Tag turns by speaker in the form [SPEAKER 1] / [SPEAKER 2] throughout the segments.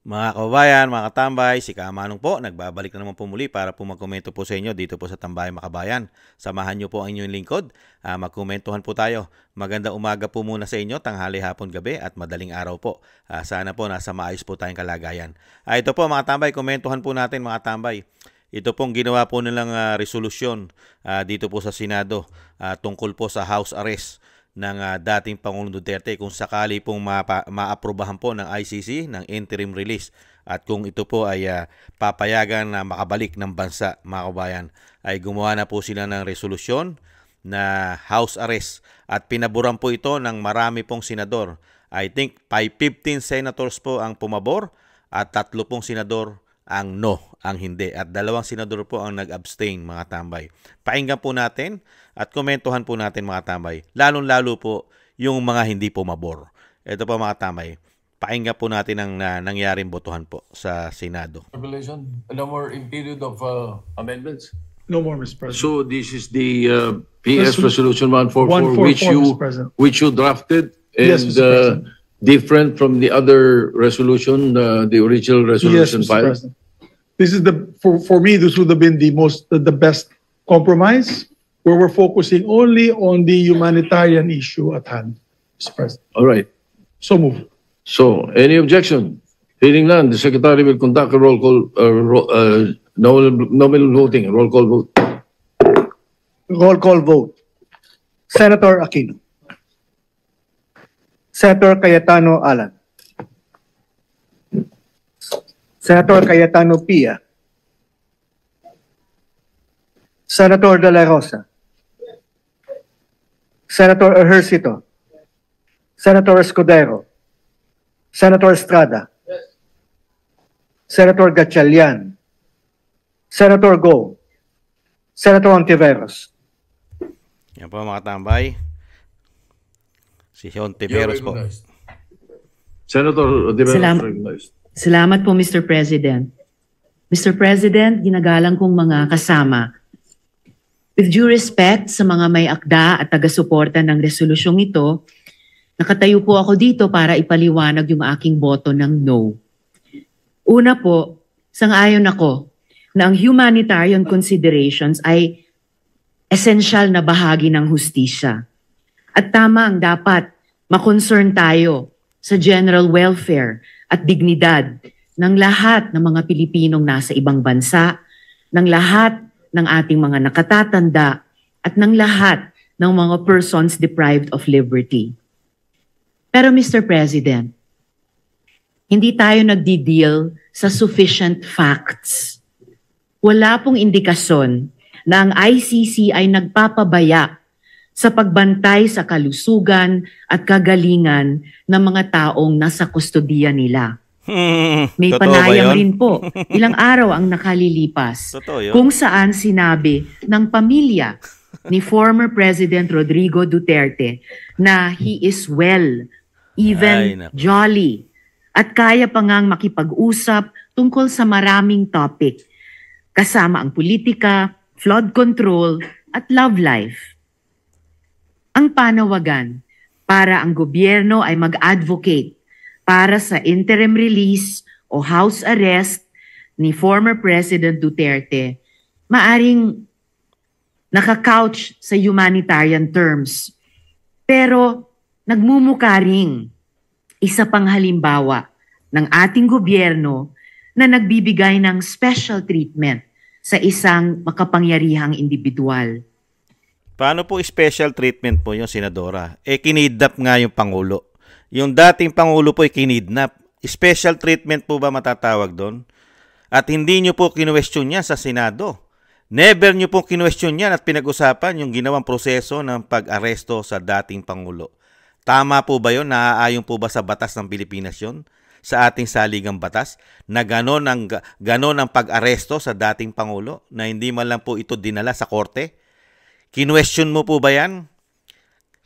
[SPEAKER 1] Mga kababayan, mga katambay, si Kamanong po, nagbabalik na naman po muli para po magkomento po sa inyo dito po sa Tambayan Makabayan. Samahan niyo po ang inyong lingkod, magkomentuhan po tayo. Magandang umaga po muna sa inyo, tanghali, hapon, gabi at madaling araw po. Sana po nasa maayos po tayong kalagayan. Ito po mga tambay, komentuhan po natin mga tambay. Ito pong ginawa po nilang resolusyon dito po sa Senado tungkol po sa house arrest ng dating Pangulong Duterte kung sakali pong maaprobahan po ng ICC ng interim release at kung ito po ay papayagan na makabalik ng bansa, mga kabayan, ay gumawa na po sila ng resolusyon na house arrest at pinaboran po ito ng marami pong senador. I think 15 senators po ang pumabor at 3 pong senador ang no, ang hindi. At 2 senador po ang nag-abstain, mga tambay. Pakinggan po natin at komentuhan po natin, mga tambay. Lalong-lalo po yung mga hindi pumabor. Ito po, mga tambay. Pakinggan po natin ang nangyaring botohan po sa Senado.
[SPEAKER 2] No more in period of amendments?
[SPEAKER 3] No more, Mr. President.
[SPEAKER 2] So this is the PS Resolution 144 which you drafted and
[SPEAKER 3] Yes, Mr. President.
[SPEAKER 2] Different from the other resolution, the original resolution
[SPEAKER 3] Mr.
[SPEAKER 2] filed?
[SPEAKER 3] President. This is for me, this would have been the best compromise where we're focusing only on the humanitarian issue at hand, Mr. President.
[SPEAKER 2] All right.
[SPEAKER 3] So move.
[SPEAKER 2] So any objection? Hearing none, the Secretary will conduct a roll call, nominal voting, roll call vote.
[SPEAKER 4] Roll call vote. Senator Aquino. Senator Cayetano Alan. Senator Cayetano Pia. Senator De La Rosa. Senator Ejercito. Senator Escudero. Senator Estrada. Senator Gatchalian. Senator Go. Senator Ontiveros.
[SPEAKER 1] Yan po, mga tambay. Si Ontiveros po.
[SPEAKER 2] Senator Ontiveros recognized.
[SPEAKER 5] Salamat po, Mr. President. Mr. President, ginagalang kong mga kasama. With due respect sa mga may akda at taga-suporta ng resolusyong ito, nakatayo po ako dito para ipaliwanag yung aking boto ng no. Una po, sang-ayon ako na ang humanitarian considerations ay esensyal na bahagi ng hustisya. At tama ang dapat makoncern tayo sa general welfare at dignidad ng lahat ng mga Pilipinong nasa ibang bansa, ng lahat ng ating mga nakatatanda, at ng lahat ng mga persons deprived of liberty. Pero Mr. President, hindi tayo nagdi-deal sa sufficient facts. Wala pong indikasyon na ang ICC ay nagpapabaya sa pagbantay sa kalusugan at kagalingan ng mga taong nasa kustodiya nila. May panayam rin po, ilang araw ang nakalilipas, kung saan sinabi ng pamilya ni former President Rodrigo Duterte na he is well, even jolly, at kaya pa ngang makipag-usap tungkol sa maraming topic, kasama ang politika, flood control, at love life. Ang panawagan para ang gobyerno ay mag-advocate para sa interim release o house arrest ni former President Duterte, maaring nakakouch sa humanitarian terms. Pero nagmumukha ring isa pang halimbawa ng ating gobyerno na nagbibigay ng special treatment sa isang makapangyarihang individual.
[SPEAKER 1] Paano po special treatment po yung senadora? Kinidnap nga yung Pangulo. Yung dating Pangulo po kinidnap. Special treatment po ba matatawag doon? At hindi nyo po kinwestiyon yan sa Senado. Never nyo po kinwestiyon yan at pinag-usapan yung ginawang proseso ng pag-aresto sa dating Pangulo. Tama po ba yun? Naaayon po ba sa batas ng Pilipinas yun? Sa ating saligang batas? Na ganon ang pag-aresto sa dating Pangulo? Na hindi man lang po ito dinala sa korte? Kinwestiyon mo po ba yan?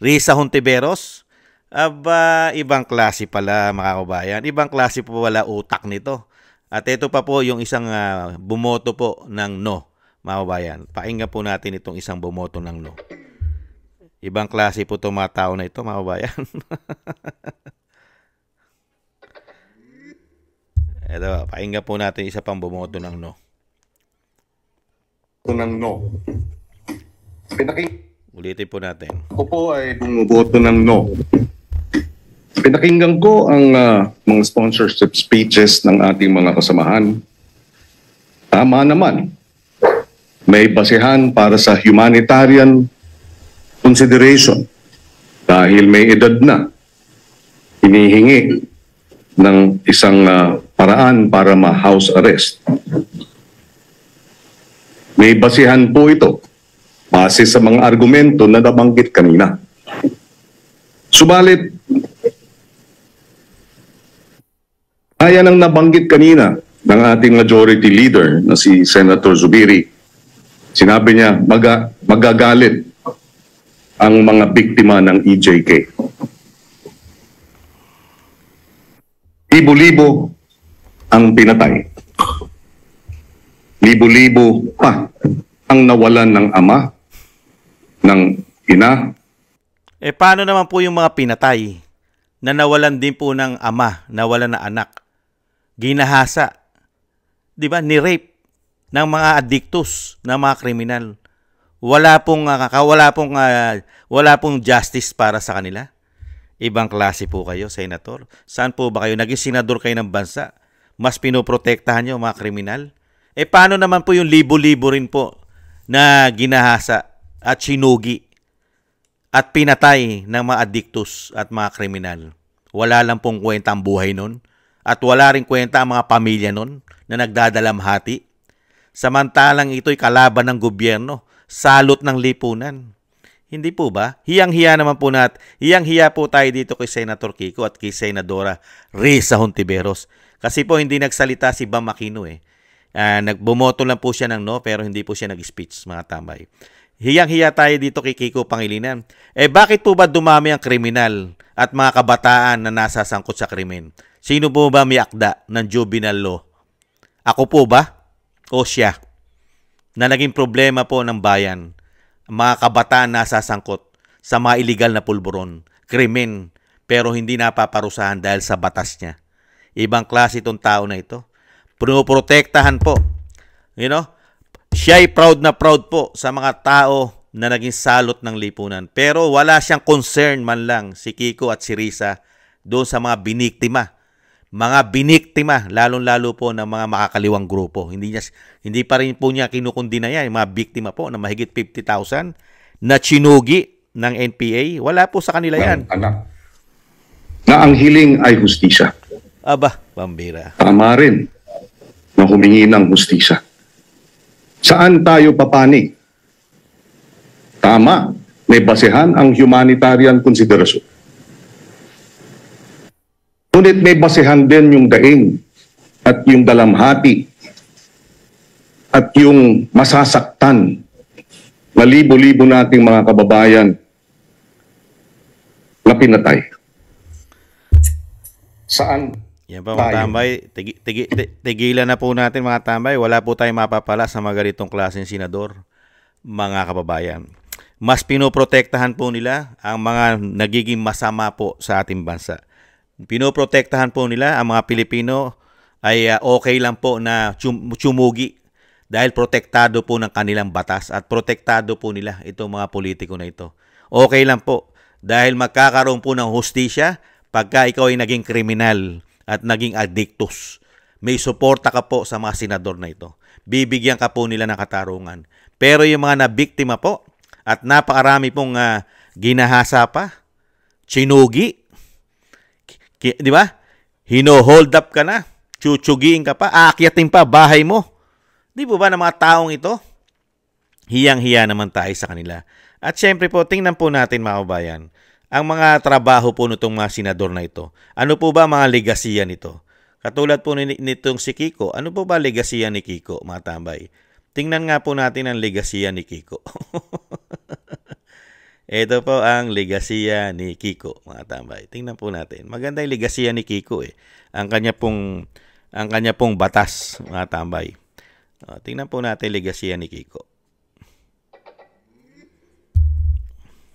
[SPEAKER 1] Risa Hontiveros? Aba, ibang klase pala, mga kabayan. Ibang klase po wala utak nito. At ito pa po yung isang bumoto po ng no, mga kabayan. Pakinggan po natin itong isang bumoto ng no. Ibang klase po itong mga tao na ito, mga kabayan. Ito, pakinggan po natin isa pang bumoto ng no.
[SPEAKER 6] Ng no.
[SPEAKER 1] Ulitin po natin.
[SPEAKER 6] Ako po ay bumuboto ng no. Pinakinggan ko ang mga sponsorship speeches ng ating mga kasamahan. Tama naman. May basehan para sa humanitarian consideration dahil may edad na. Hinihingi ng isang paraan para ma-house arrest. May basehan po ito base sa mga argumento na nabanggit kanina. Subalit, ayan ang nabanggit kanina ng ating majority leader na si Senator Zubiri. Sinabi niya, magagalit ang mga biktima ng EJK. Libo-libo ang pinatay. Libo-libo pa ang nawalan ng ama, ng ina.
[SPEAKER 1] Paano naman po yung mga pinatay na nawalan din po ng ama, nawalan na anak? Ginahasa, di ba? Ni-rape ng mga addictus, ng mga kriminal. Wala pong justice para sa kanila. Ibang klase po kayo, Senator. Saan po ba kayo? Naging senador kayo ng bansa. Mas pinoprotektahan nyo mga kriminal. Paano naman po yung libo-libo rin po na ginahasa at sinugi at pinatay ng mga addictus at mga kriminal? Wala lang pong kwenta ang buhay nun. At wala rin kwenta ang mga pamilya nun na nagdadalamhati. Samantalang ito'y kalaban ng gobyerno, salot ng lipunan. Hindi po ba? Hiyang-hiya naman po hiyang-hiya po tayo dito kay Senator Kiko at kay Senadora Risa Hontiveros. Kasi po hindi nagsalita si Bam Aquino Nagbumoto lang po siya ng no pero hindi po siya nag-speech, mga tambay. Hiyang-hiya tayo dito kay Kiko Pangilinan. Bakit po ba dumami ang kriminal at mga kabataan na nasasangkot sa krimen? Sino po ba may akda ng juvenile law? Ako po ba? O siya? Na naging problema po ng bayan. Mga kabataan nasasangkot sa mga illegal na pulburon, krimen, pero hindi napaparusahan dahil sa batas niya. Ibang klase itong tao na ito. Pinoprotektahan po. Siya'y proud na proud po sa mga tao na naging salot ng lipunan. Pero wala siyang concern man lang si Kiko at si Risa doon sa mga biniktima. Mga biniktima, lalong-lalo po ng mga makakaliwang grupo. Hindi pa rin po niya kinukundi na yan. Yung mga biktima po na mahigit 50,000 na chinugi ng NPA. Wala po sa kanila yan.
[SPEAKER 6] Anak. Na ang hiling ay hustisya.
[SPEAKER 1] Aba, pambira.
[SPEAKER 6] Tama rin na humingi ng hustisya. Saan tayo papanig? Tama, may basehan ang humanitarian consideration. Ngunit may basehan din yung daing at yung dalamhati at yung masasaktan na libo-libo nating mga kababayan na pinatay. Saan?
[SPEAKER 1] Yan pa mga tambay, tigilan na po natin mga tambay. Wala po tayong mapapala sa mga ganitong klaseng senador, mga kababayan. Mas pinoprotektahan po nila ang mga nagiging masama po sa ating bansa. Pinoprotektahan po nila ang mga Pilipino ay okay lang po na tsumugi dahil protektado po ng kanilang batas at protektado po nila itong mga politiko na ito. Okay lang po dahil magkakaroon po ng hustisya pagka ikaw ay naging kriminal at naging addictus. May suporta ka po sa mga senador na ito. Bibigyan ka po nila ng katarungan. Pero yung mga nabiktima po at napakarami pong ginahasa pa, chinugi, di ba? Hino-hold up ka na, chuchugiin ka pa, aakyatin pa bahay mo. Di po ba ng mga taong ito? Hiyang-hiya naman tayo sa kanila. At syempre po, tingnan po natin mga kabayan, ang mga trabaho po nitong mga senador na ito. Ano po ba mga legasiya nito? Katulad po nitong si Kiko, ano po ba legasiya ni Kiko, mga tambay? Tingnan nga po natin ang legasiya ni Kiko. Ito po ang legasiya ni Kiko, mga tambay. Tingnan po natin. Maganda yung legasiya ni Kiko Ang kanya pong batas, mga tambay. Tingnan po natin yung legasiya ni Kiko.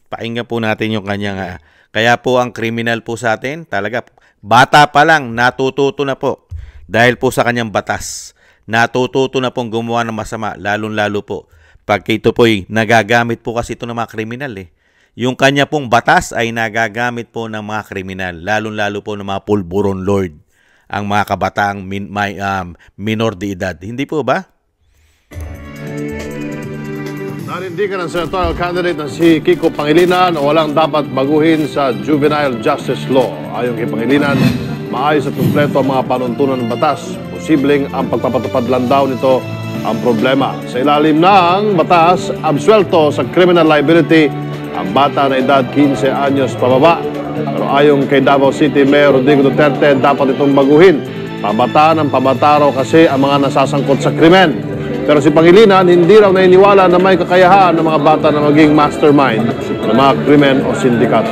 [SPEAKER 1] Pakinggan po natin yung kanyang kaya po ang kriminal po sa atin, talaga bata pa lang natututo na po Dahil po sa kanyang batas, natututo na pong gumawa ng masama, lalong-lalo po pag ito po'y nagagamit po kasi ito ng mga kriminal eh. Yung kanya pong batas ay nagagamit po ng mga kriminal, lalong-lalo po ng mga pulburon lord, ang mga kabataang minor de edad. Hindi po ba?
[SPEAKER 7] Nanindigan ng senatorial candidate na si Kiko Pangilinan o walang dapat baguhin sa juvenile justice law. Ayon kay Pangilinan, maayos at kumpleto ang mga panuntunan ng batas. Posibleng ang pagpapatupad lang daw nito ang problema. Sa ilalim ng batas, absuelto sa criminal liability ang bata na edad 15 anyos pababa. Pero ayon kay Davao City Mayor Rodrigo Duterte, dapat itong baguhin. Pabata ng pabata raw kasi ang mga nasasangkot sa krimen. Pero si Pangilinan, hindi raw naniniwala na may kakayahan ng mga bata na maging mastermind ng mga krimen o sindikato.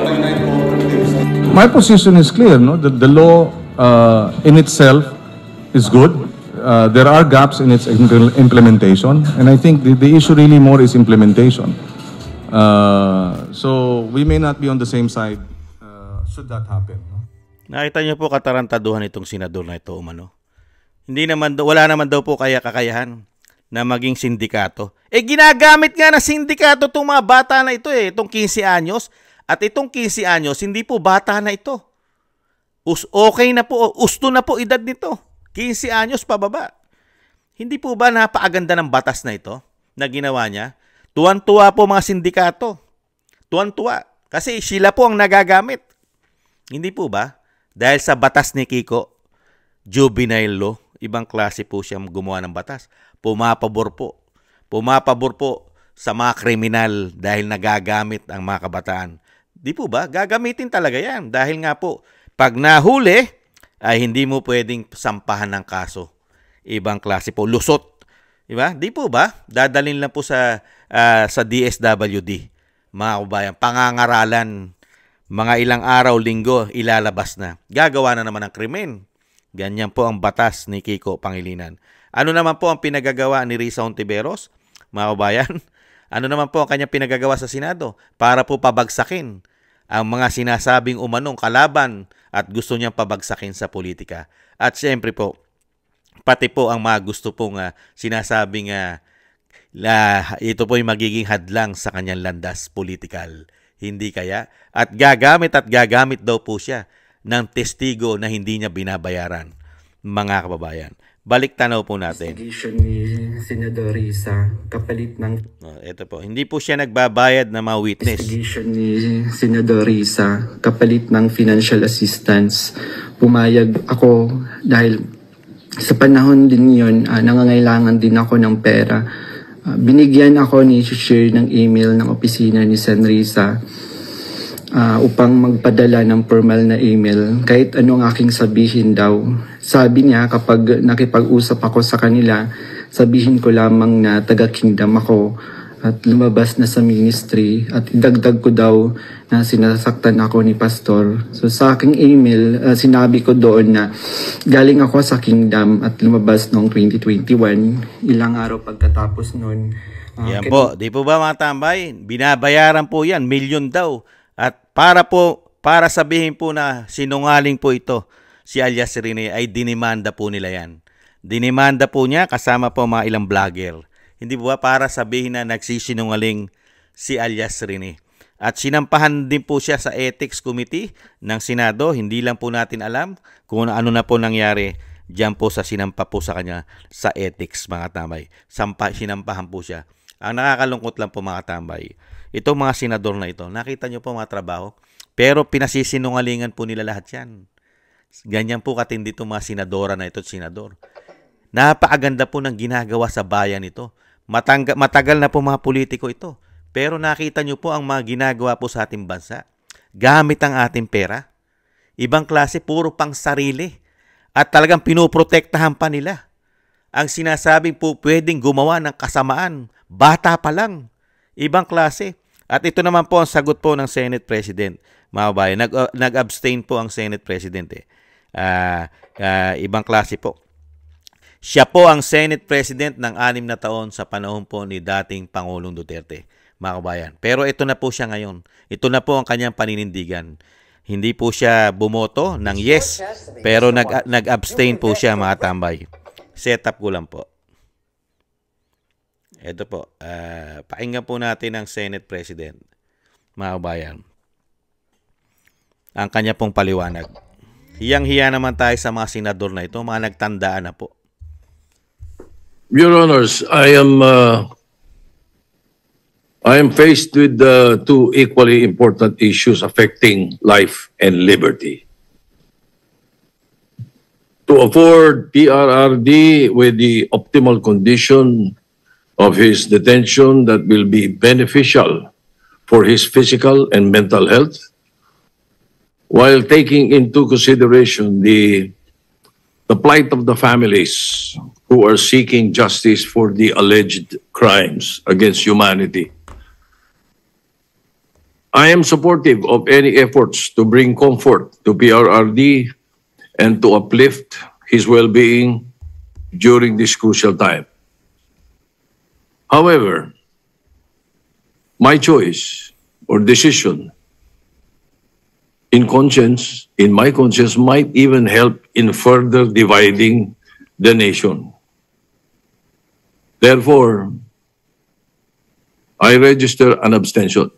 [SPEAKER 8] My position is clear, no? The law in itself is good. There are gaps in its implementation, and I think the issue really more is implementation. So we may not be on the same side should that happen. No?
[SPEAKER 1] Nakita niyo po katarantaduhan itong senador na ito, umano. Wala naman daw po kakayahan na maging sindikato. Ginagamit nga na sindikato itong mga bata na ito itong 15 anyos. At itong 15 anyos, hindi po bata na ito. Okay na po, usto na po edad nito. 15 anyos pababa. Hindi po ba napaaganda ng batas na ito na ginawa niya? Tuwan-tuwa po mga sindikato. Tuwan-tuwa. Kasi sila po ang nagagamit. Hindi po ba? Dahil sa batas ni Kiko, juvenile law, ibang klase po siya gumawa ng batas. Pumapabor po. Pumapabor po sa mga kriminal dahil nagagamit ang mga kabataan. Di po ba? Gagamitin talaga yan. Dahil nga po, pag nahuli, ay hindi mo pwedeng sampahan ng kaso. Ibang klase po. Lusot. Di ba? Di po ba? Dadalhin lang po sa DSWD. Mga kabayan, pangangaralan. Mga ilang araw, linggo, ilalabas na. Gagawa na naman ng krimen. Ganyan po ang batas ni Kiko Pangilinan. Ano naman po ang pinagagawa ni Risa Hontiveros, mga kabayan? Ano naman po ang kanyang pinagagawa sa Senado? Para po pabagsakin ang mga sinasabing umanong kalaban at gusto niyang pabagsakin sa politika. At siyempre po, pati po ang mga gusto pong sinasabing ito po ay magiging hadlang sa kanyang landas politikal. Hindi kaya? At gagamit daw po siya ng testigo na hindi niya binabayaran, mga kababayan. Balik tanaw po natin.
[SPEAKER 9] Investigation ni Senador Risa kapalit ng...
[SPEAKER 1] Ito po, hindi po siya nagbabayad ng mga witness.
[SPEAKER 9] Investigation ni Senador Risa kapalit ng financial assistance. Pumayag ako dahil sa panahon din yun, nangangailangan din ako ng pera. Binigyan ako ni share ng email ng opisina ni Sen Risa upang magpadala ng formal na email kahit anong aking sabihin daw. Sabi niya kapag nakipag-usap ako sa kanila, sabihin ko lamang na taga-kingdom ako at lumabas na sa ministry at idagdag ko daw na sinasaktan ako ni pastor. So sa aking email, sinabi ko doon na galing ako sa kingdom at lumabas noong 2021. Ilang araw pagkatapos noon.
[SPEAKER 1] Yan po, di po ba mga tambay? Binabayaran po yan, milyon daw. At para sabihin po na sinungaling po ito, si alias Rene, ay dinimanda po nila yan. Dinimanda po niya kasama po mga ilang vlogger. Hindi po ba para sabihin na nagsisinungaling si alias Rene. At sinampahan din po siya sa Ethics Committee ng Senado. Hindi lang po natin alam kung ano na po nangyari diyan po sa sinampa po sa kanya sa ethics, mga tambay. Sinampahan po siya. Ang nakakalungkot lang po mga tambay, itong mga senador na ito, nakita nyo po mga trabaho, pero pinasisinungalingan po nila lahat yan. Ganyan po katindi itong mga senadora na ito at senador. Napakaganda po ng ginagawa sa bayan ito. Matagal na po mga politiko ito. Pero nakita nyo po ang mga ginagawa po sa ating bansa. Gamit ang ating pera. Ibang klase, puro pang sarili. At talagang pinoprotektahan pa nila. Ang sinasabing po pwedeng gumawa ng kasamaan. Bata pa lang. Ibang klase. At ito naman po ang sagot po ng Senate President. Mga bayan, nag-abstain po ang Senate President. Ibang klase po. Siya po ang Senate President ng 6 na taon sa panahon po ni dating Pangulong Duterte, mga kabayan. Pero ito na po siya ngayon. Ito na po ang kanyang paninindigan. Hindi po siya bumoto ng yes, pero nag-abstain po siya, mga tambay. Setup ko lang po. Ito po, pakinggan po natin ang Senate President, mga kabayan. Ang kanya pong paliwanag. Hiyang-hiya naman tayo sa mga senador na ito, mga nagtandaan na po.
[SPEAKER 2] Your Honors, I am faced with two equally important issues affecting life and liberty. To afford PRRD with the optimal condition of his detention that will be beneficial for his physical and mental health, while taking into consideration the plight of the families who are seeking justice for the alleged crimes against humanity. I am supportive of any efforts to bring comfort to PRRD and to uplift his well-being during this crucial time. However, my choice or decision in my conscience might even help in further dividing the nation. Therefore, I register an abstention.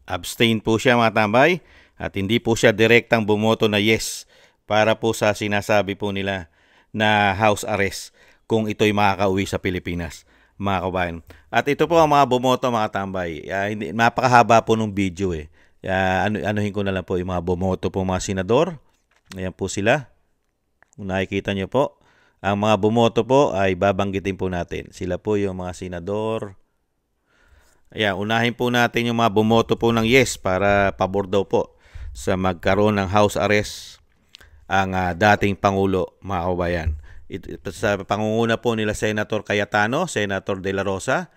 [SPEAKER 1] Abstain po siya, mga tambay, at hindi po siya direktang bumoto na yes para po sa sinasabi po nila na house arrest kung ito'y makakauwi sa Pilipinas, mga kabayan. At ito po ang mga bumoto, mga tambay. Napakahaba po nung video eh. Anuhin ko na lang po yung mga bumoto po, mga senador. Ayan po sila. Kung nakikita nyo po, ang mga bumoto po ay babanggitin po natin. Sila po yung mga senador. Ayan, unahin po natin yung mga bumoto po ng yes para pabor daw po sa magkaroon ng house arrest ang dating Pangulo, mga kabayan. Sa pangunguna po nila Senator Cayetano, Senator De La Rosa,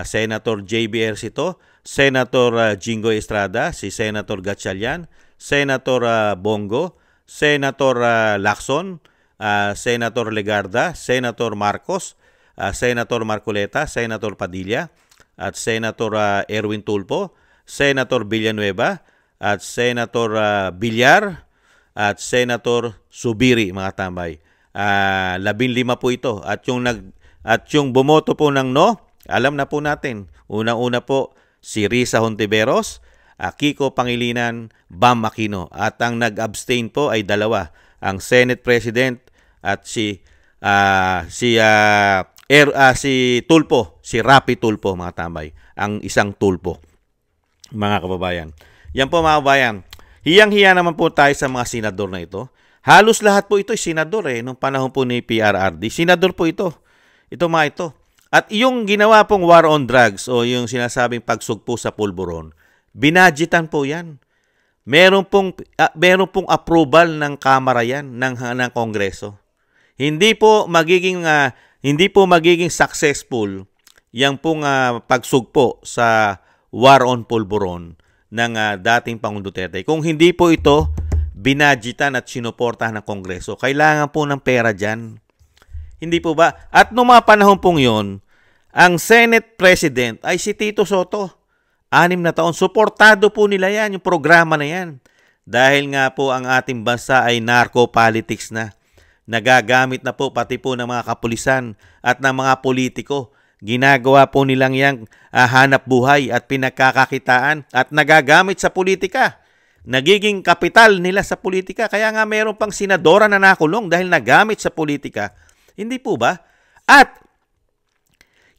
[SPEAKER 1] Senator J.B. Ercito, Senator Jinggoy Estrada, si Senator Gatchalian, Senator Bongo, Senator Lacson, Senator Legarda, Senator Marcos, Senator Marcoleta, Senator Padilla, at Senator Erwin Tulfo, Senator Villanueva, at Senator Villar, at Senator Zubiri, mga tambay. 15 po ito. At yung bumoto po ng no, alam na po natin. Unang-una po si Risa Hontiveros, Kiko Pangilinan, Bam Aquino. At ang nag-abstain po ay dalawa, ang Senate President at si Tulfo, si Rapi Tulfo, mga tambay. Ang isang Tulfo, mga kababayan. Yan po, mga kababayan. Hiyang-hiya naman po tayo sa mga senador na ito. Halos lahat po ito ay senador nung panahon po ni PRRD. Senador po ito. Ito mga ito. At yung ginawa pong war on drugs o yung sinasabing pagsugpo sa pulburon, binadgetan po yan. Meron pong approval ng Kamara yan, ng Kongreso. Hindi po magiging successful yang pong pagsugpo sa war on pulburon ng dating Pangulong Duterte kung hindi po ito binadgetan at sinuportahan ng Kongreso. Kailangan po ng pera dyan. Hindi po ba? At noong mga panahon pong yun, ang Senate President ay si Tito Soto. 6 na taon. Suportado po nila yan, yung programa na yan. Dahil nga po ang ating bansa ay narco-politics na. Nagagamit na po pati po ng mga kapulisan at ng mga politiko. Ginagawa po nilang yang hanap buhay at pinagkakakitaan at nagagamit sa politika. Nagiging kapital nila sa politika. Kaya nga meron pang senadora na nakulong dahil nagamit sa politika. Hindi po ba? At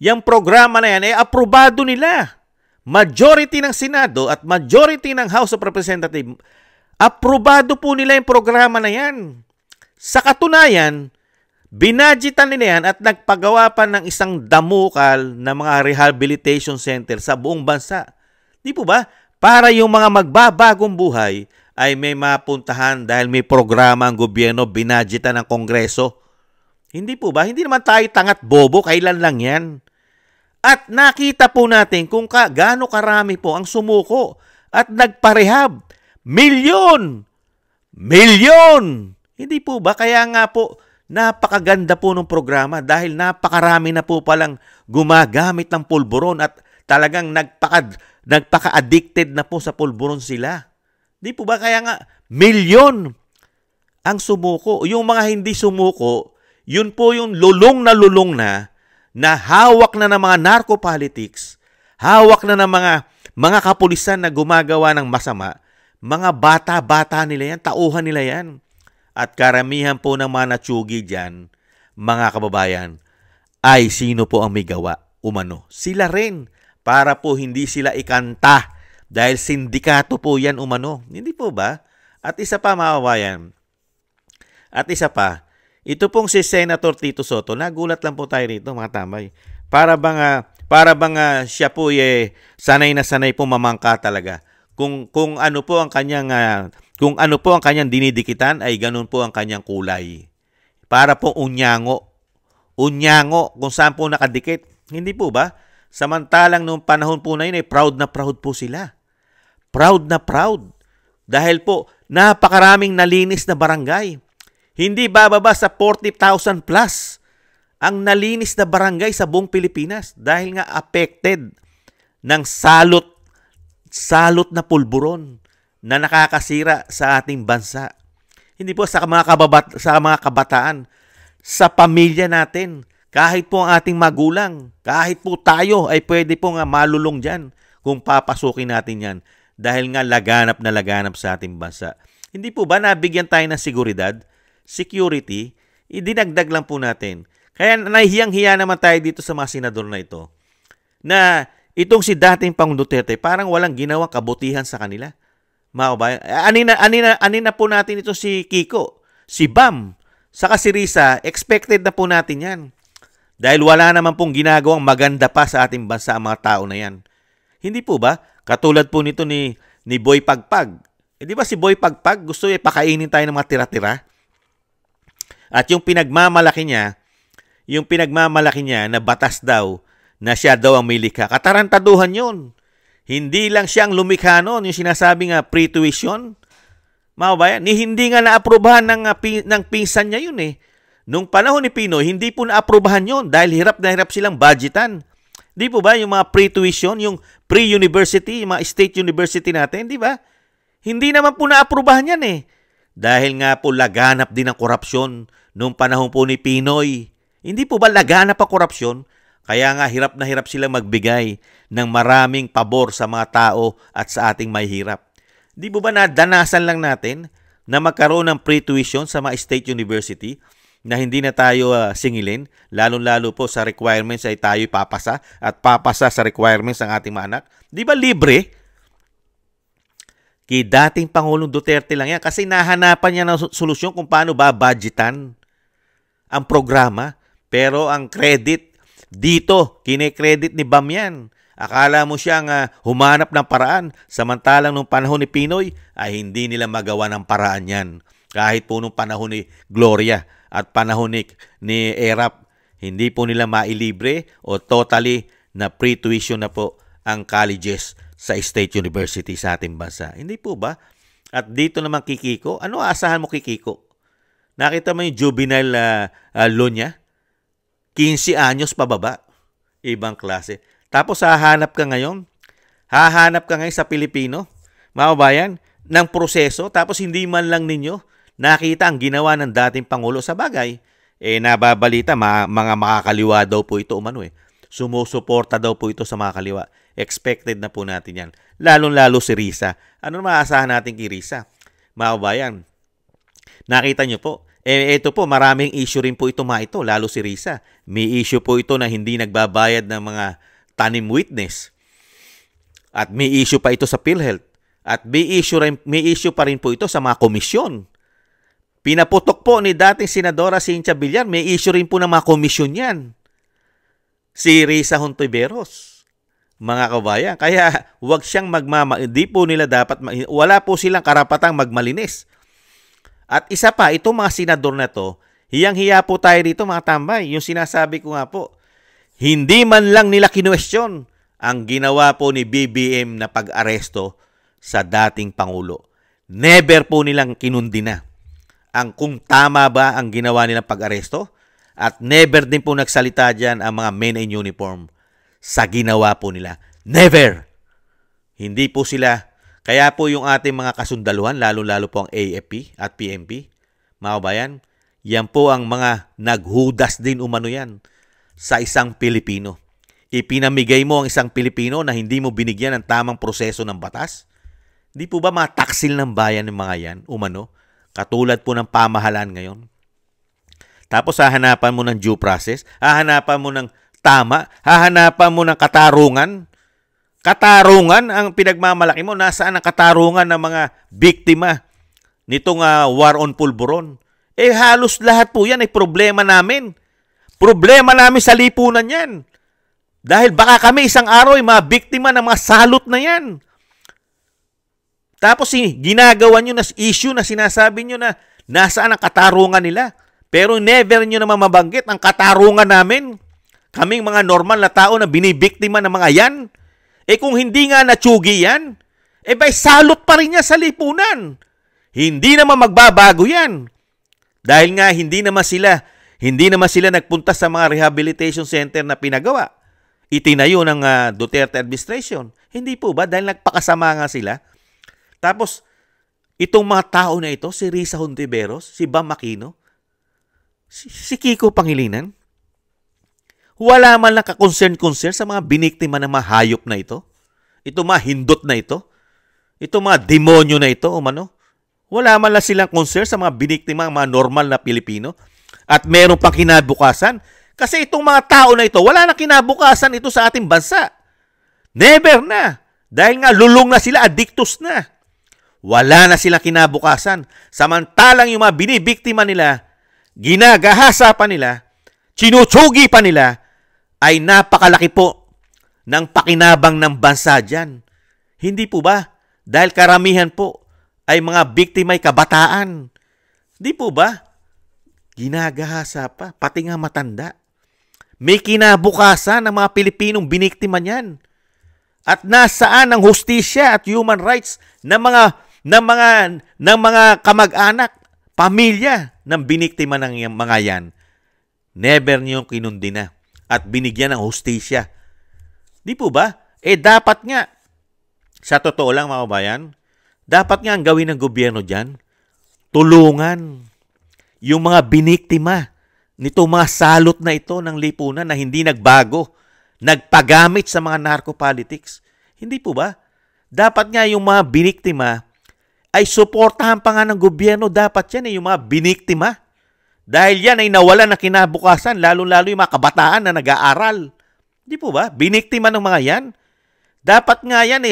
[SPEAKER 1] yung programa na yan ay aprobado nila. Majority ng Senado at majority ng House of Representatives, aprobado po nila yung programa na yan. Sa katunayan, binadgetan nila yan at nagpagawa pa ng isang damukal na mga rehabilitation center sa buong bansa. Di po ba? Para yung mga magbabagong buhay ay may mapuntahan dahil may programa ang gobyerno, binadgetan ng Kongreso. Hindi po ba? Hindi naman tayo tangat bobo, kailan lang yan. At nakita po natin kung gaano karami po ang sumuko at nagparehab. Milyon! Hindi po ba? Kaya nga po, napakaganda po ng programa dahil napakarami na po palang gumagamit ng pulburon at talagang Nagpaka-addicted na po sa pulburon sila. Di po ba? Kaya nga, milyon ang sumuko. Yung mga hindi sumuko, yun po yung lulong na hawak na ng mga narco-politics, hawak na ng mga kapulisan na gumagawa ng masama. Mga bata-bata nila yan, tauhan nila yan. At karamihan po ng mga natsugi dyan, mga kababayan, ay sino po ang may gawa? Umano. Sila rin. Para po hindi sila ikanta. Dahil sindikato po yan umano. Hindi po ba? At isa pa, mga kababayan. At isa pa, ito pong si Senator Tito Sotto, nagulat lang po tayo rito, mga tambay. Para bang siya po sanay na sanay po mamangka talaga. Kung ano po ang kanyang dinidikitan ay ganun po ang kanyang kulay. Para po unyango kung saan po nakadikit. Hindi po ba? Samantalang noong panahon po na yun ay proud na proud po sila. Proud na proud. Dahil po napakaraming nalinis na barangay. Hindi bababa sa 40,000 plus ang nalinis na barangay sa buong Pilipinas dahil nga affected ng salot na pulburon na nakakasira sa ating bansa. Hindi po sa mga kabataan, sa pamilya natin, kahit po ang ating magulang, kahit po tayo ay pwede po nga malulong dyan kung papasukin natin yan dahil nga laganap na laganap sa ating bansa. Hindi po ba nabigyan tayo ng seguridad? Security, idinagdag lang po natin. Kaya nahihiyang-hiya naman tayo dito sa mga senador na ito na itong si dating Pangulong Duterte parang walang ginawang kabutihan sa kanila. Mga kabayan, anina po natin ito si Kiko, si Bam, saka si Risa, expected na po natin yan. Dahil wala naman pong ginagawang maganda pa sa ating bansa ang mga tao na yan. Hindi po ba? Katulad po nito ni Boy Pagpag. Di ba si Boy Pagpag gusto pakainin tayo ng mga tira-tira? At yung pinagmamalaki niya na batas daw, na siya daw ang may likha. Katarantaduhan yun. Hindi lang siyang lumikha noon, yung sinasabi nga pre-tuition. Mga bayan, hindi nga naaprubahan ng pinsan niya yun eh. Nung panahon ni Pinoy, hindi po naaprubahan yun dahil hirap na hirap silang budgetan. Di po ba yung mga pre-tuition, yung pre-university, yung mga state university natin, di ba? Hindi naman po naaprubahan yan eh. Dahil nga po laganap din ang korupsyon nung panahon po ni Pinoy. Hindi po ba laganap ang korupsyon? Kaya nga hirap na hirap sila magbigay ng maraming pabor sa mga tao at sa ating may hirap. Di po ba nadanasan lang natin na magkaroon ng pre-tuition sa mga state university na hindi na tayo singilin, lalong-lalo po sa requirements ay tayo papasa at papasa sa requirements ng ating mga anak? Di ba libre? Kay dating Pangulong Duterte lang yan kasi nahanapan niya ng solusyon kung paano ba-budgetan ang programa. Pero ang credit dito, kine-credit ni Bam yan. Akala mo siyang humanap ng paraan. Samantalang nung panahon ni Pinoy ay hindi nila magawa ng paraan yan. Kahit po nung panahon ni Gloria at panahon ni Erap, hindi po nila mailibre o totally na pre-tuition na po ang colleges sa state university sa ating bansa. Hindi po ba? At dito naman Kikiko, ano aasahan mo Kikiko? Nakita mo yung juvenile law niya? 15 anyos pababa. Ibang klase. Tapos hahanap ka ngayon sa Pilipino, mga kabayan, ng proseso, tapos hindi man lang ninyo nakita ang ginawa ng dating Pangulo sa bagay. Nababalita, mga makakaliwa daw po ito umano eh. Sumusuporta daw po ito sa mga kaliwa. Expected na po natin yan. Lalong-lalo si Risa. Ano maasahan natin kay Risa? Mga kabayan, nakita nyo po, ito po, maraming issue rin po ito lalo si Risa. May issue po ito na hindi nagbabayad ng mga tanim witness. At may issue pa ito sa PhilHealth. At may issue pa rin po ito sa mga komisyon. Pinaputok po ni dating Senadora Cynthia Villar, may issue rin po ng mga komisyon yan. Si Risa Hontiveros, mga kabayan. Kaya huwag siyang hindi po nila wala po silang karapatang magmalinis. At isa pa, itong mga senador na to, hiyang-hiya po tayo dito mga tambay. Yung sinasabi ko nga po, hindi man lang nila kinuwestiyon ang ginawa po ni BBM na pag-aresto sa dating Pangulo. Never po nilang kinundi na ang kung tama ba ang ginawa nilang pag-aresto at never din po nagsalita dyan ang mga men in uniform sa ginawa po nila. Never! Hindi po sila, kaya po yung ating mga kasundaluhan, lalo-lalo po ang AFP at PNP, mga kabayan, yan po ang mga naghudas din umano yan sa isang Pilipino. Ipinamigay mo ang isang Pilipino na hindi mo binigyan ng tamang proseso ng batas? Di po ba mga taksil ng bayan ng mga yan, umano? Katulad po ng pamahalaan ngayon. Tapos hahanapan mo ng due process, hahanapan mo ng tama, hahanapan mo ng katarungan. Katarungan ang pinagmamalaki mo. Nasaan ang katarungan ng mga biktima nitong war on pulburon? Halos lahat po yan ay problema namin. Problema namin sa lipunan yan. Dahil baka kami isang araw ay mga biktima ng mga salot na yan. Tapos ginagawa nyo na issue na sinasabi nyo na nasaan ang katarungan nila. Pero never nyo naman mabanggit ang katarungan namin. Kaming mga normal na tao na binibiktima ng mga yan. Kung hindi nga natsugi yan, bay salot pa rin niya sa lipunan. Hindi naman magbabago yan. Dahil nga hindi naman sila nagpunta sa mga rehabilitation center na pinagawa. Itinayo ng Duterte administration. Hindi po ba? Dahil nagpakasama nga sila. Tapos, itong mga tao na ito, si Risa Hontiveros, si Bam Aquino, si Kiko Pangilinan, wala man lang ka-concern sa mga biniktima ng mga hayop na ito. Ito mga hindot na ito. Ito mga demonyo na ito, umano. Wala man lang silang concern sa mga biniktima ng mga normal na Pilipino. At meron pang kinabukasan. Kasi itong mga tao na ito, wala na kinabukasan ito sa ating bansa. Never na. Dahil nga lulong na sila, addictus na. Wala na silang kinabukasan. Samantalang yung mga binibiktima nila, ginagahasa pa nila, sinutsugi pa nila, ay napakalaki po ng pakinabang ng bansa dyan. Hindi po ba? Dahil karamihan po ay mga biktima ay kabataan. Di po ba? Ginagahasa pa, pati nga matanda. May kinabukasan ng mga Pilipinong biniktima niyan. At nasaan ang hustisya at human rights ng mga kamag-anak, pamilya ng biniktima ng mga yan? Never niyong kinundi na at binigyan ng hustisya. Di po ba? Dapat nga, sa totoo lang mga kabayan, dapat nga ang gawin ng gobyerno dyan, tulungan yung mga biniktima nito mga salot na ito ng lipunan na hindi nagbago, nagpagamit sa mga narco-politics. Hindi po ba? Dapat nga yung mga biniktima ay suportahan pa nga ng gobyerno. Dapat yan yung mga biniktima. Dahil yan ay nawalan na kinabukasan, lalo-lalo yung mga kabataan na nag-aaral. Di po ba? Biniktima ng mga yan. Dapat nga yan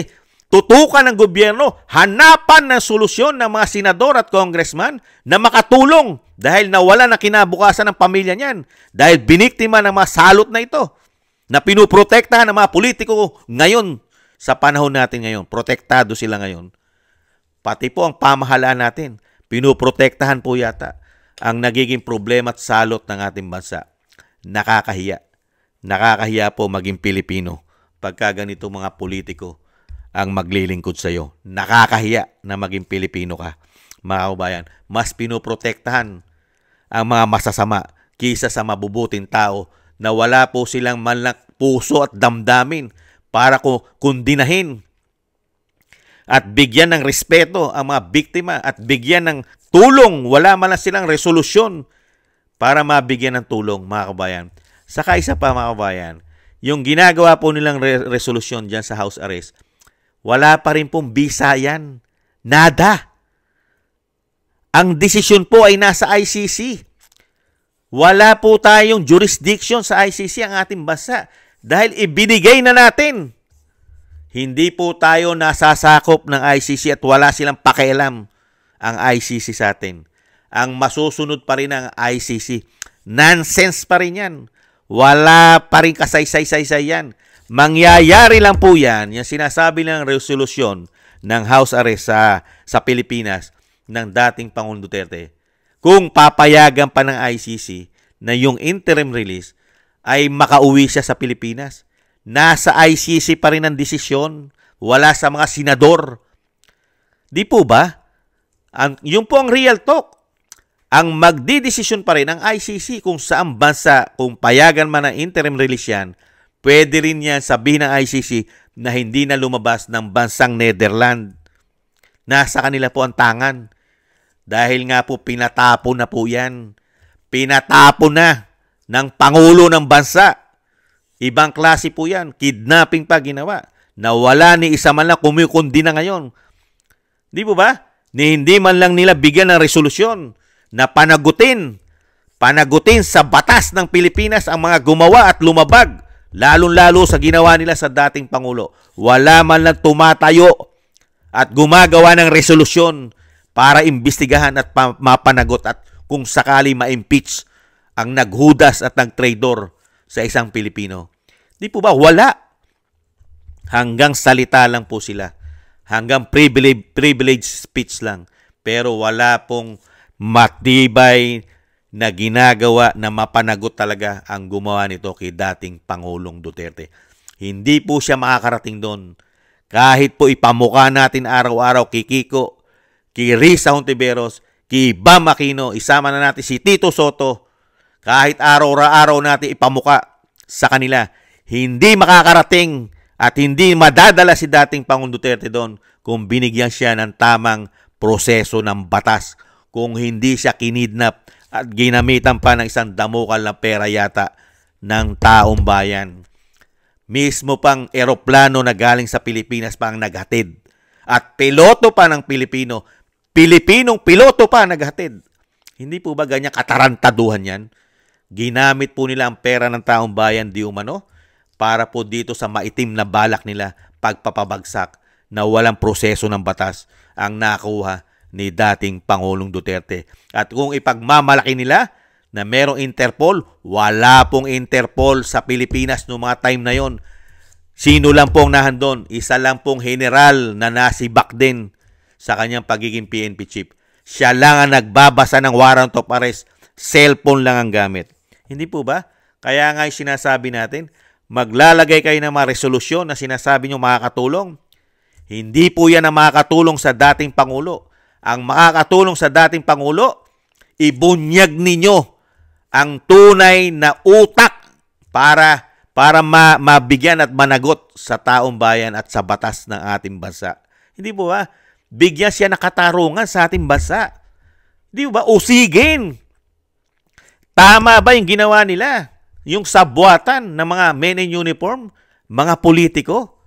[SPEAKER 1] tutukan ng gobyerno, hanapan ng solusyon ng mga senador at congressman na makatulong dahil nawalan na kinabukasan ng pamilya niyan. Dahil biniktima ng mga salot na ito na pinuprotektahan ng mga politiko ngayon sa panahon natin ngayon. Protektado sila ngayon. Pati po ang pamahalaan natin, pinuprotektahan po yata ang nagiging problema at salot ng ating bansa. Nakakahiya. Nakakahiya po maging Pilipino pagka ganito mga politiko ang maglilingkod sa iyo. Nakakahiya na maging Pilipino ka. Mga kabayan, mas pinoprotektahan ang mga masasama kaysa sa mabubuting tao na wala po silang manlang puso at damdamin para kundinahin at bigyan ng respeto ang mga biktima at bigyan ng tulong. Wala man lang silang resolusyon para mabigyan ng tulong, mga kabayan. Saka isa pa, mga kabayan, yung ginagawa po nilang resolusyon dyan sa house arrest, wala pa rin pong bisa yan. Nada. Ang desisyon po ay nasa ICC. Wala po tayong jurisdiction sa ICC ang ating bansa dahil ibinigay na natin. Hindi po tayo nasasakop ng ICC at wala silang pakialam ang ICC sa atin. Ang masusunod pa rin ang ICC. Nonsense pa rin yan. Wala pa rin kasaysay-saysay yan. Mangyayari lang po yan, yung sinasabi ng resolusyon ng house arrest sa Pilipinas ng dating Pangulong Duterte. Kung papayagan pa ng ICC na yung interim release ay makauwi siya sa Pilipinas. Nasa ICC pa rin ang desisyon. Wala sa mga senador. Di po ba? Yung po ang real talk. Ang magdidesisyon pa rin ang ICC kung saan bansa, kung payagan man ang interim release yan, Pwede rin yan sabihin ng ICC na hindi na lumabas ng bansang Netherlands. Nasa kanila po ang tangan. Dahil nga po pinatapon na po yan. Pinatapon na ng Pangulo ng bansa. Ibang klase po yan. Kidnapping pa ginawa. Nawala ni isa man lang, kumikundi na ngayon. Di po ba? Hindi man lang nila bigyan ng resolusyon na panagutin sa batas ng Pilipinas ang mga gumawa at lumabag. Lalong-lalo sa ginawa nila sa dating Pangulo. Wala man lang tumatayo at gumagawa ng resolusyon para imbestigahan at mapanagot at kung sakali ma-impeach ang naghudas at nagtraidor sa isang Pilipino. Di po ba? Wala. Hanggang salita lang po sila. Hanggang privilege speech lang. Pero wala pong matibay na ginagawa na mapanagot talaga ang gumawa nito kay dating Pangulong Duterte. Hindi po siya makakarating doon. Kahit po ipamukha natin araw-araw kay Kiko, kay Risa Hontiveros, kay Bam Aquino, isama na natin si Tito Soto, kahit araw-araw natin ipamukha sa kanila, hindi makakarating at hindi madadala si dating Pangulong Duterte doon kung binigyan siya ng tamang proseso ng batas, kung hindi siya kinidnap at ginamitan pa ng isang damukal na pera yata ng taong bayan. Mismo pang eroplano na galing sa Pilipinas pa ang naghatid. At piloto pa ng Pilipinong piloto pa naghatid. Hindi po ba ganyan katarantaduhan yan? Ginamit po nila ang pera ng taong bayan di umano para po dito sa maitim na balak nila pagpapabagsak na walang proseso ng batas ang nakuha ni dating Pangulong Duterte. At kung ipagmamalaki nila na merong Interpol, wala pong Interpol sa Pilipinas noong mga time na yon. Sino lang pong nahandon? Isa lang pong general na nasibak din sa kanyang pagiging PNP chief. Siya lang ang nagbabasa ng warrant of arrest. Cellphone lang ang gamit. Hindi po ba? Kaya nga sinasabi natin, maglalagay kayo ng mga resolusyon na sinasabi nyo makakatulong. Hindi po yan ang makakatulong sa dating Pangulo. Ang makakatulong sa dating Pangulo, ibunyag ninyo ang tunay na utak para mabigyan at managot sa taong bayan at sa batas ng ating bansa. Hindi po ba? Bigyan siya ng katarungan sa ating bansa. Hindi po ba? Usigin. Tama ba yung ginawa nila? Yung sabwatan ng mga men in uniform, mga politiko?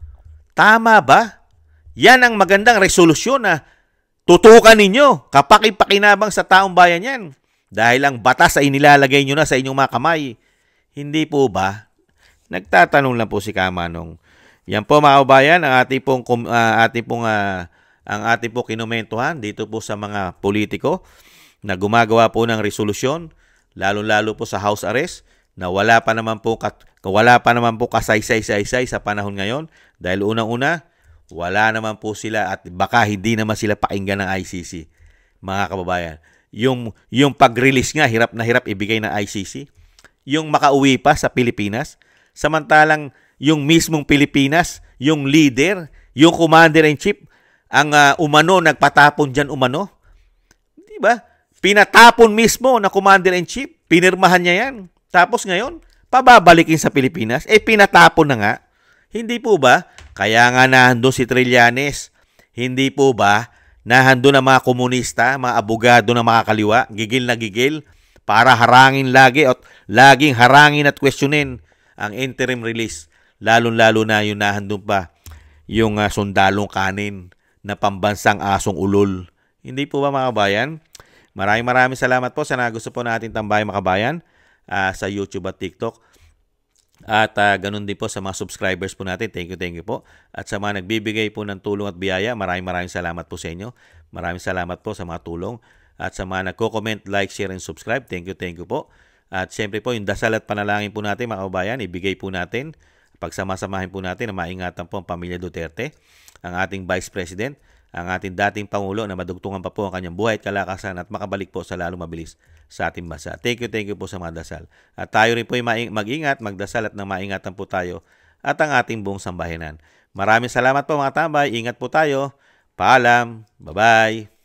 [SPEAKER 1] Tama ba? Yan ang magandang resolusyon na tutukan ninyo, kapakipakinabang sa taong bayan yan. Dahil ang batas ay nilalagay nyo na sa inyong mga kamay. Hindi po ba? Nagtatanong lang po si Kamanong. Yan po mga kabayan, ang ating pong kinumentuhan dito po sa mga politiko na gumagawa po ng resolusyon, lalo-lalo po sa house arrest, na wala pa naman po kasaysay-saysay sa panahon ngayon. Dahil unang-una, wala naman po sila at baka hindi naman sila pakinggan ng ICC. Mga kababayan, yung pag-release nga, hirap na hirap ibigay ng ICC. Yung makauwi pa sa Pilipinas, samantalang yung mismong Pilipinas, yung leader, yung commander-in-chief, ang umano, nagpatapon dyan umano. Di ba? Pinatapon mismo na commander-in-chief, pinirmahan niya yan. Tapos ngayon, pababalikin sa Pilipinas, pinatapon na nga. Hindi po ba? Kaya nga nahandun si Trillanes. Hindi po ba nahandun ang mga komunista, mga abogado na mga kaliwa, gigil na gigil, para harangin laging harangin at questionin ang interim release. Lalo-lalo na yung nahandun pa yung sundalong kanin na pambansang asong ulol. Hindi po ba mga kabayan? Maraming salamat po sa nagusto po natin tambayang mga kabayan sa YouTube at TikTok. At ganun din po sa mga subscribers po natin. Thank you po. At sa mga nagbibigay po ng tulong at biyaya, maraming salamat po sa inyo. Maraming salamat po sa mga tulong. At sa mga nagko-comment, like, share, and subscribe, thank you po. At siyempre po, yung dasal at panalangin po natin mga kabayan, ibigay po natin. Pagsamasamahin po natin na maingatan po ang pamilya Duterte, ang ating Vice President, ang ating dating Pangulo na madugtungan pa po ang kanyang buhay at kalakasan at makabalik po sa lalong mabilis sa ating bansa. Thank you po sa mga dasal. At tayo rin po ay mag-ingat, magdasal at nang maingatan po tayo at ang ating buong sambayanan. Maraming salamat po mga tambay. Ingat po tayo. Paalam. Bye-bye.